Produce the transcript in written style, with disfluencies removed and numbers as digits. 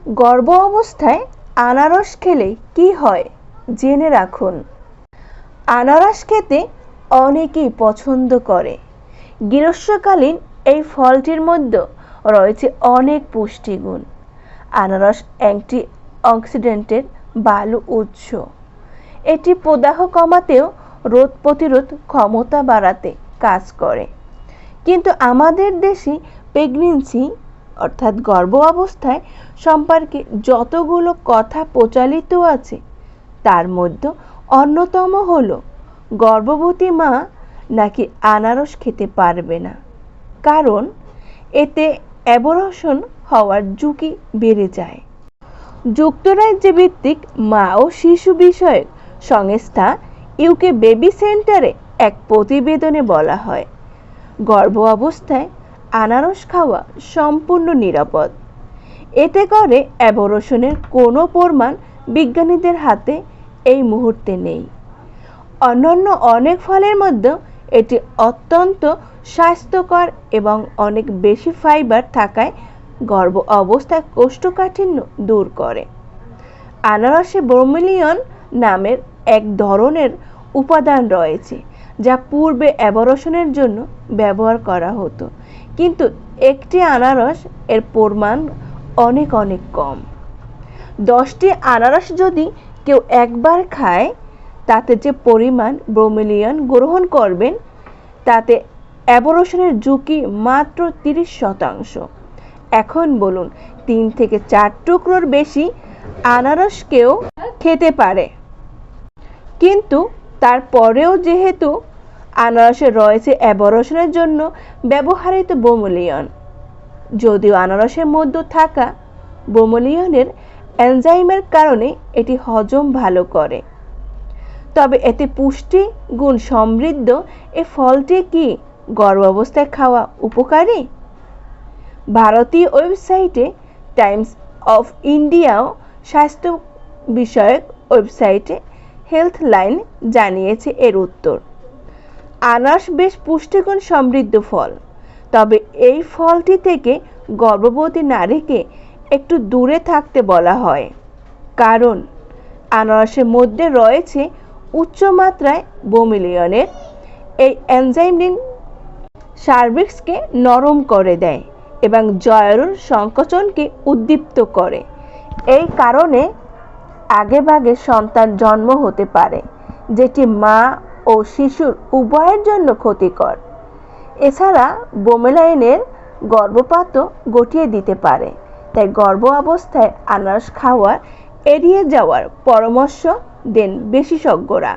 গর্ভ অবস্থায় আনারস খেলে কি হয় জেনে রাখুন। আনারস খেতে অনেকেই পছন্দ করে। গ্রীষ্মকালীন এই ফলটির মধ্যে রয়েছে অনেক পুষ্টিগুণ। আনারস অ্যান্টিঅক্সিডেন্টের ভালো উৎস। এটি প্রদাহ কমাতেও রোগ প্রতিরোধ ক্ষমতা বাড়াতে কাজ করে। কিন্তু আমাদের দেশে প্রেগন্যান্সি অর্থাৎ গর্ভ অবস্থায় সম্পর্কে যতগুলো কথা প্রচলিত আছে তার মধ্যে অন্যতম হলো গর্ভবতী মা নাকি আনারস খেতে পারবে না, কারণ এতে অ্যাবর্শন হওয়ার ঝুঁকি বেড়ে যায়। যুক্তরাজ্য ভিত্তিক মা ও শিশু বিষয়ক সংস্থা ইউকে বেবি সেন্টারে এক প্রতিবেদনে বলা হয়, গর্ভ অবস্থায় আনারস খাওয়া সম্পূর্ণ নিরাপদ। এতে করে অ্যাবর্শনের কোনো প্রমাণ বিজ্ঞানীদের হাতে এই মুহূর্তে নেই। অন্যান্য অনেক ফলের মধ্যে এটি অত্যন্ত স্বাস্থ্যকর এবং অনেক বেশি ফাইবার থাকায় গর্ভ অবস্থায় কোষ্ঠকাঠিন্য দূর করে। আনারসে ব্রোমেলিয়ন নামের এক ধরনের উপাদান রয়েছে যা পূর্বে অ্যাবর্শনের জন্য ব্যবহার করা হতো, কিন্তু একটি আনারস এর পরিমাণ অনেক কম। 10টি আনারস যদি কেউ একবার খায় তাতে যে পরিমাণ ব্রোমেলিয়ন গ্রহণ করবেন তাতে অ্যাবর্শনের ঝুঁকি মাত্র 30%। এখন বলুন, 3 থেকে 4 টুকরোর বেশি আনারস কেউ খেতে পারে, কিন্তু তারপরেও যেহেতু আনারসে রয়েছে অ্যাবর্শনের জন্য ব্যবহৃত ব্রোমেলিয়ন। যদিও আনারসের মধ্যে থাকা ব্রোমেলিয়নের এনজাইমের কারণে এটি হজম ভালো করে, তবে এতে পুষ্টি গুণ সমৃদ্ধ এই ফলটি কি গর্ভাবস্থায় খাওয়া উপকারী? ভারতীয় ওয়েবসাইটে টাইমস অফ ইন্ডিয়াও স্বাস্থ্য বিষয়ক ওয়েবসাইটে হেলথ লাইন জানিয়েছে এর উত্তর। আনারস বেশ পুষ্টিগুণ সমৃদ্ধ ফল, তবে এই ফলটি থেকে গর্ভবতী নারীকে একটু দূরে থাকতে বলা হয়, কারণ আনারসের মধ্যে রয়েছে উচ্চ মাত্রায় ব্রোমেলিয়নের এই এনজাইমটি সার্ভিক্সকে নরম করে দেয় এবং জরায়ুর সংকোচনকে উদ্দীপ্ত করে। এই কারণে আগেভাগে সন্তান জন্ম হতে পারে, যেটি মা ও শিশুর উভয়ের জন্য ক্ষতিকর। এছাড়া ব্রোমেলিয়নের গর্ভপাতও ঘটিয়ে দিতে পারে, তাই গর্ভ অবস্থায় আনারস খাওয়া এড়িয়ে যাওয়ার পরামর্শ দেন বিশেষজ্ঞরা।